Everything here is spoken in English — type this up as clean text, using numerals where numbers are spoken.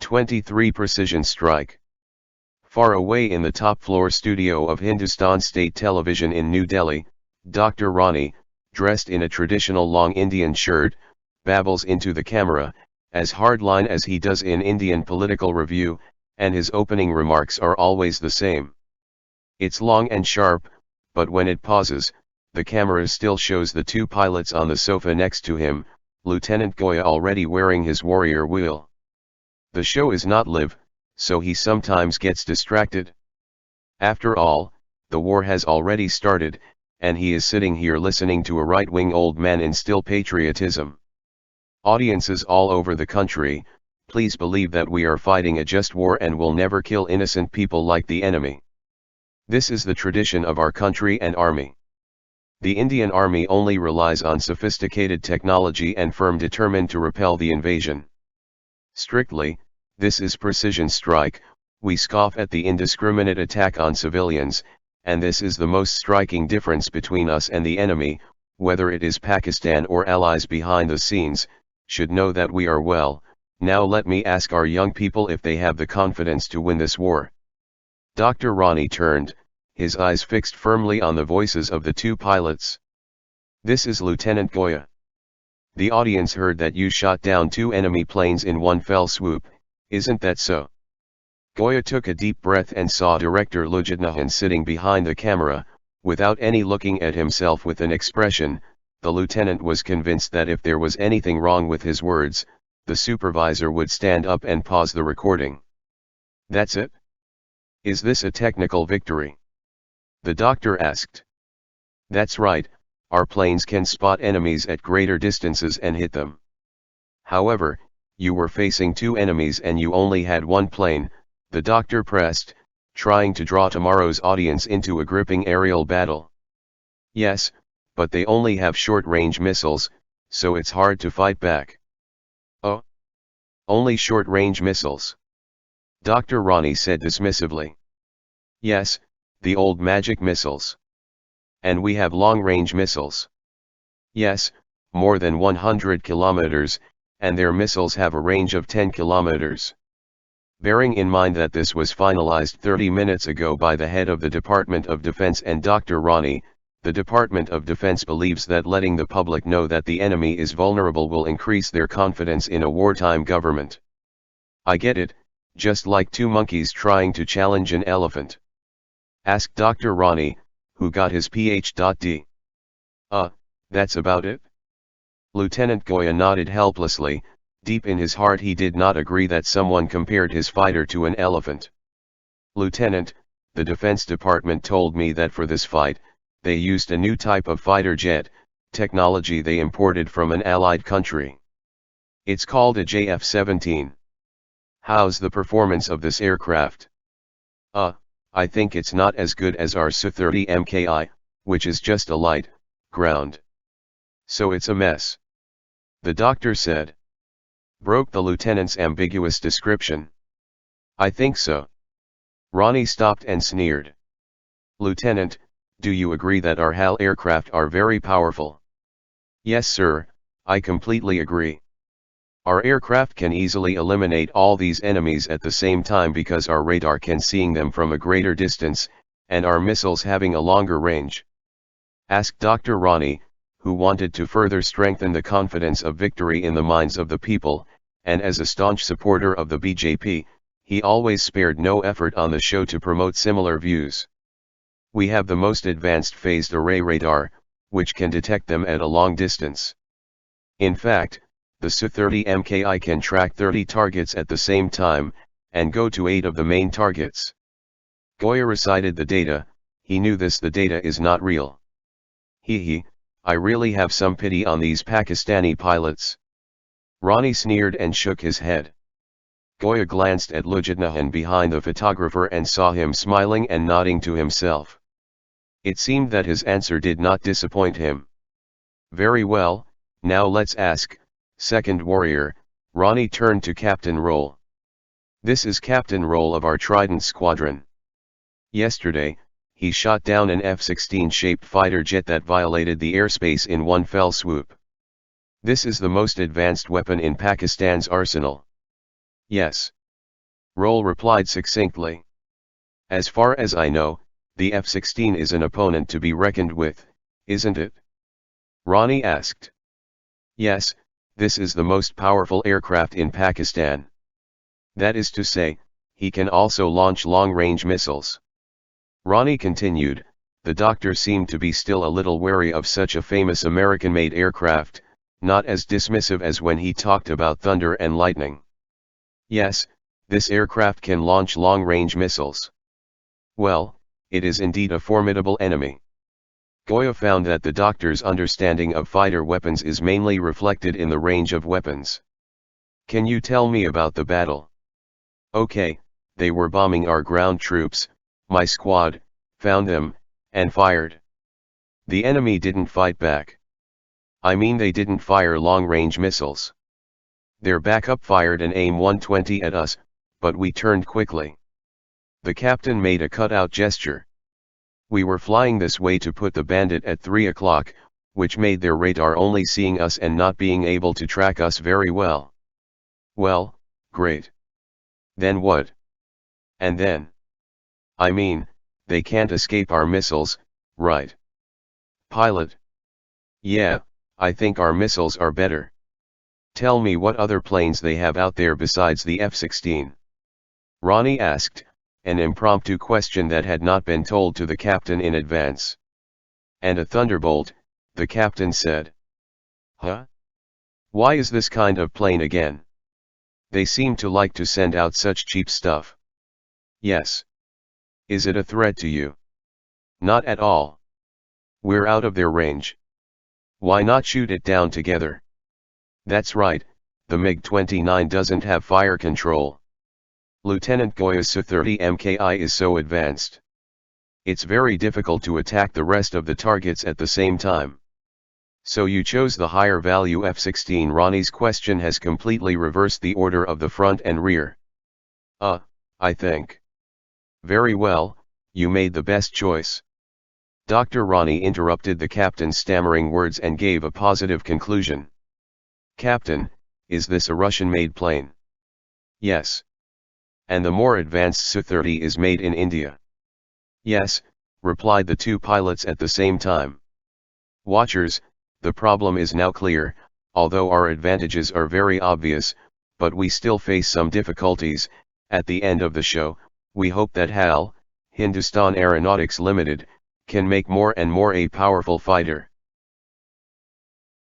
23 Precision Strike. Far away in the top-floor studio of Hindustan State Television in New Delhi, Dr. Rani, dressed in a traditional long Indian shirt, babbles into the camera, as hardline as he does in Indian Political Review, and his opening remarks are always the same. It's long and sharp, but when it pauses, the camera still shows the two pilots on the sofa next to him, Lieutenant Goya already wearing his warrior wheel. The show is not live, so he sometimes gets distracted. After all, the war has already started, and he is sitting here listening to a right-wing old man instill patriotism. Audiences all over the country, please believe that we are fighting a just war and will never kill innocent people like the enemy. This is the tradition of our country and army. The Indian Army only relies on sophisticated technology and firm determined to repel the invasion. Strictly, this is precision strike. We scoff at the indiscriminate attack on civilians, and this is the most striking difference between us and the enemy, whether it is Pakistan or allies behind the scenes, should know that we are well. Now let me ask our young people if they have the confidence to win this war. Dr. Rani turned, his eyes fixed firmly on the voices of the two pilots. This is Lieutenant Goya. The audience heard that you shot down 2 enemy planes in one fell swoop, isn't that so? Goya took a deep breath and saw Director Lujitnahan sitting behind the camera, without any looking at himself with an expression. The lieutenant was convinced that if there was anything wrong with his words, the supervisor would stand up and pause the recording. That's it? Is this a technical victory? The doctor asked. That's right, our planes can spot enemies at greater distances and hit them. However, you were facing 2 enemies and you only had 1 plane, the doctor pressed, trying to draw tomorrow's audience into a gripping aerial battle. Yes, but they only have short-range missiles, so it's hard to fight back. Oh? Only short-range missiles? Dr. Rani said dismissively. Yes, the old magic missiles. And we have long-range missiles. Yes, more than 100 kilometers, and their missiles have a range of 10 kilometers. Bearing in mind that this was finalized 30 minutes ago by the head of the Department of Defense and Dr. Rani, the Department of Defense believes that letting the public know that the enemy is vulnerable will increase their confidence in a wartime government. I get it, just like 2 monkeys trying to challenge an elephant. Asked Dr. Rani, who got his Ph.D. That's about it? Lieutenant Goya nodded helplessly. Deep in his heart he did not agree that someone compared his fighter to an elephant. Lieutenant, the Defense Department told me that for this fight, they used a new type of fighter jet, technology they imported from an allied country. It's called a JF-17. How's the performance of this aircraft? I think it's not as good as our Su-30 MKI, which is just a light, ground. So it's a mess. The doctor said. Broke the lieutenant's ambiguous description. I think so. Rani stopped and sneered. Lieutenant, do you agree that our HAL aircraft are very powerful? Yes sir, I completely agree. Our aircraft can easily eliminate all these enemies at the same time because our radar can seeing them from a greater distance, and our missiles having a longer range. Asked Dr. Rani, who wanted to further strengthen the confidence of victory in the minds of the people, and as a staunch supporter of the BJP, he always spared no effort on the show to promote similar views. We have the most advanced phased array radar, which can detect them at a long distance. In fact, the Su-30 MKI can track 30 targets at the same time, and go to 8 of the main targets. Goya recited the data. He knew the data is not real. I really have some pity on these Pakistani pilots. Rani sneered and shook his head. Goya glanced at Lujitnahan behind the photographer and saw him smiling and nodding to himself. It seemed that his answer did not disappoint him. Very well, now let's ask, Second Warrior. Rani turned to Captain Roll. This is Captain Roll of our Trident Squadron. Yesterday, he shot down an F-16 shaped fighter jet that violated the airspace in one fell swoop. This is the most advanced weapon in Pakistan's arsenal. Yes. Roll replied succinctly. As far as I know, the F-16 is an opponent to be reckoned with, isn't it? Ronnie asked. Yes, this is the most powerful aircraft in Pakistan. That is to say, he can also launch long-range missiles. Ronnie continued. The doctor seemed to be still a little wary of such a famous American-made aircraft, not as dismissive as when he talked about Thunder and Lightning. Yes, this aircraft can launch long-range missiles. Well, it is indeed a formidable enemy. Goya found that the doctor's understanding of fighter weapons is mainly reflected in the range of weapons. Can you tell me about the battle? Okay, they were bombing our ground troops, my squad, found them, and fired. The enemy didn't fight back. I mean, they didn't fire long-range missiles. Their backup fired an AIM-120 at us, but we turned quickly. The captain made a cutout gesture. We were flying this way to put the bandit at 3 o'clock, which made their radar only seeing us and not being able to track us very well. Well, great. Then what? And then? I mean, they can't escape our missiles, right? Pilot. Yeah, I think our missiles are better. Tell me what other planes they have out there besides the F-16. Ronnie asked, an impromptu question that had not been told to the captain in advance. And a Thunderbolt, the captain said. Huh? Why is this kind of plane again? They seem to like to send out such cheap stuff. Yes. Is it a threat to you? Not at all. We're out of their range. Why not shoot it down together? That's right, the MiG-29 doesn't have fire control. Lieutenant Goya's Su-30 MKI is so advanced. It's very difficult to attack the rest of the targets at the same time. So you chose the higher value F-16. Ronnie's question has completely reversed the order of the front and rear. I think. Very well, you made the best choice. Dr. Ronnie interrupted the captain's stammering words and gave a positive conclusion. Captain, is this a Russian-made plane? Yes. And the more advanced Su-30 is made in India? Yes, replied the two pilots at the same time. Watchers, the problem is now clear, although our advantages are very obvious, but we still face some difficulties. At the end of the show, we hope that HAL, Hindustan Aeronautics Limited, can make more and more a powerful fighter.